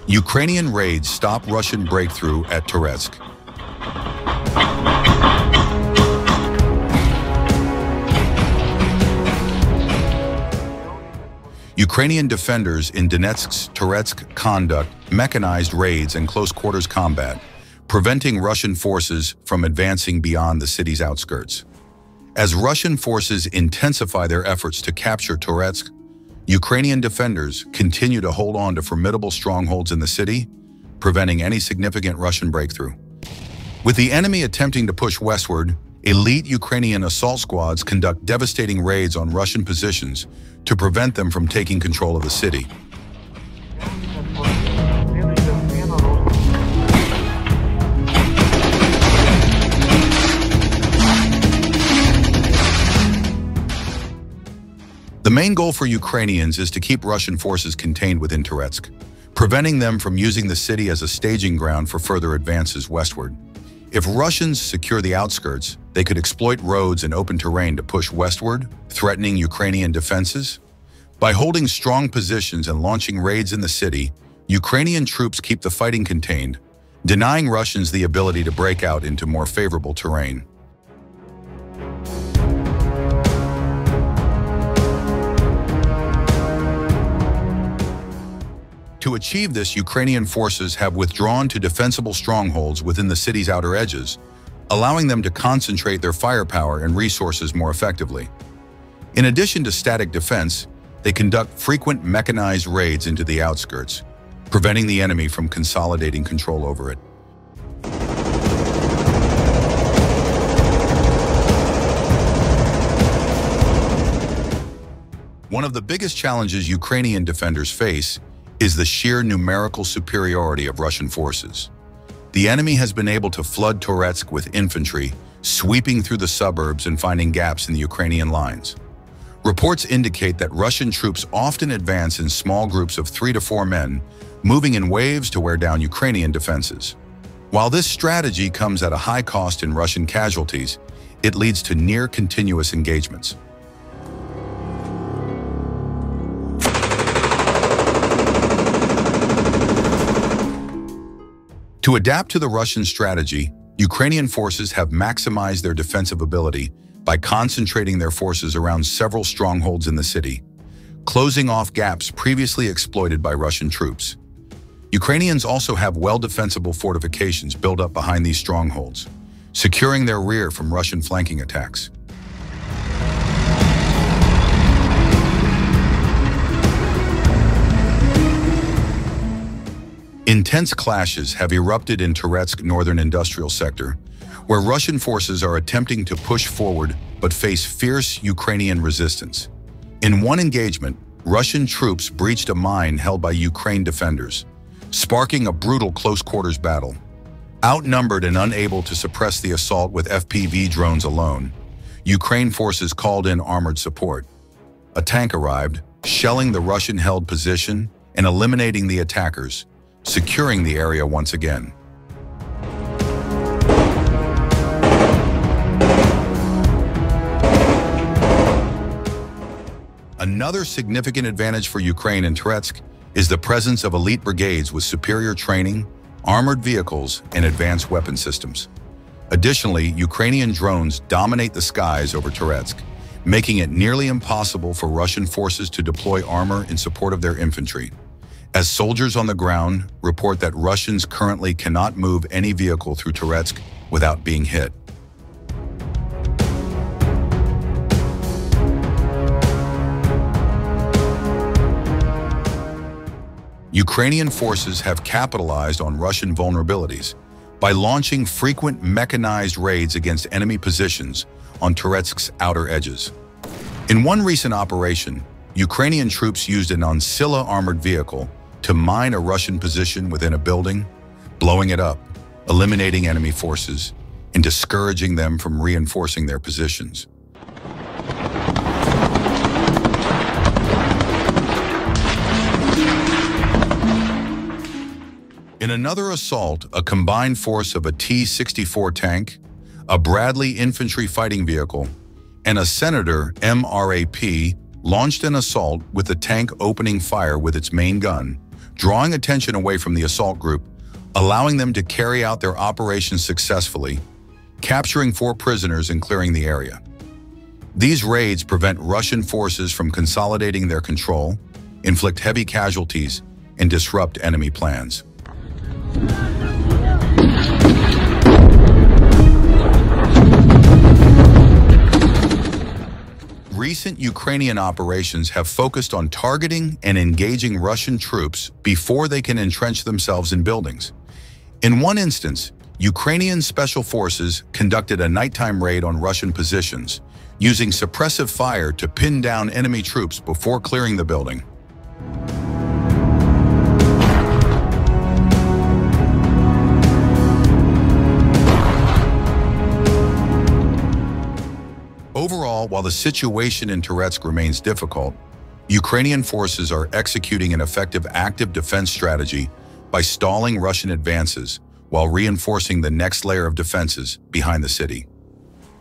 Ukrainian raids stop Russian breakthrough at Toretsk. Ukrainian defenders in Donetsk's Toretsk conduct mechanized raids and close-quarters combat, preventing Russian forces from advancing beyond the city's outskirts. As Russian forces intensify their efforts to capture Toretsk, Ukrainian defenders continue to hold on to formidable strongholds in the city, preventing any significant Russian breakthrough. With the enemy attempting to push westward, elite Ukrainian assault squads conduct devastating raids on Russian positions to prevent them from taking control of the city. The main goal for Ukrainians is to keep Russian forces contained within Toretsk, preventing them from using the city as a staging ground for further advances westward. If Russians secure the outskirts, they could exploit roads and open terrain to push westward, threatening Ukrainian defenses. By holding strong positions and launching raids in the city, Ukrainian troops keep the fighting contained, denying Russians the ability to break out into more favorable terrain. To achieve this, Ukrainian forces have withdrawn to defensible strongholds within the city's outer edges, allowing them to concentrate their firepower and resources more effectively. In addition to static defense, they conduct frequent mechanized raids into the outskirts, preventing the enemy from consolidating control over it. One of the biggest challenges Ukrainian defenders face is the sheer numerical superiority of Russian forces. The enemy has been able to flood Toretsk with infantry, sweeping through the suburbs and finding gaps in the Ukrainian lines. Reports indicate that Russian troops often advance in small groups of 3 to 4 men, moving in waves to wear down Ukrainian defenses. While this strategy comes at a high cost in Russian casualties, it leads to near-continuous engagements. To adapt to the Russian strategy, Ukrainian forces have maximized their defensive ability by concentrating their forces around several strongholds in the city, closing off gaps previously exploited by Russian troops. Ukrainians also have well-defensible fortifications built up behind these strongholds, securing their rear from Russian flanking attacks. Intense clashes have erupted in Toretsk northern industrial sector, where Russian forces are attempting to push forward but face fierce Ukrainian resistance. In one engagement, Russian troops breached a mine held by Ukraine defenders, sparking a brutal close-quarters battle. Outnumbered and unable to suppress the assault with FPV drones alone, Ukraine forces called in armored support. A tank arrived, shelling the Russian-held position and eliminating the attackers, securing the area once again. Another significant advantage for Ukraine in Toretsk is the presence of elite brigades with superior training, armored vehicles, and advanced weapon systems. Additionally, Ukrainian drones dominate the skies over Toretsk, making it nearly impossible for Russian forces to deploy armor in support of their infantry, as soldiers on the ground report that Russians currently cannot move any vehicle through Toretsk without being hit. Ukrainian forces have capitalized on Russian vulnerabilities by launching frequent mechanized raids against enemy positions on Toretsk's outer edges. In one recent operation, Ukrainian troops used an Ancilla armored vehicle to mine a Russian position within a building, blowing it up, eliminating enemy forces, and discouraging them from reinforcing their positions. In another assault, a combined force of a T-64 tank, a Bradley infantry fighting vehicle, and a Senator MRAP launched an assault with the tank opening fire with its main gun, drawing attention away from the assault group, allowing them to carry out their operations successfully, capturing 4 prisoners and clearing the area. These raids prevent Russian forces from consolidating their control, inflict heavy casualties, and disrupt enemy plans. Recent Ukrainian operations have focused on targeting and engaging Russian troops before they can entrench themselves in buildings. In one instance, Ukrainian special forces conducted a nighttime raid on Russian positions, using suppressive fire to pin down enemy troops before clearing the building. Overall, while the situation in Toretsk remains difficult, Ukrainian forces are executing an effective active defense strategy by stalling Russian advances while reinforcing the next layer of defenses behind the city.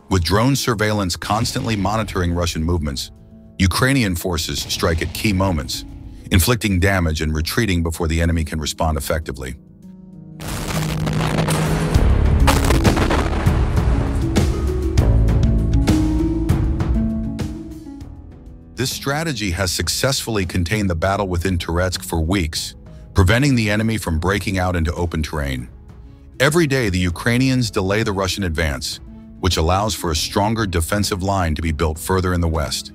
With drone surveillance constantly monitoring Russian movements, Ukrainian forces strike at key moments, inflicting damage and retreating before the enemy can respond effectively. This strategy has successfully contained the battle within Toretsk for weeks, preventing the enemy from breaking out into open terrain. Every day, the Ukrainians delay the Russian advance, which allows for a stronger defensive line to be built further in the west.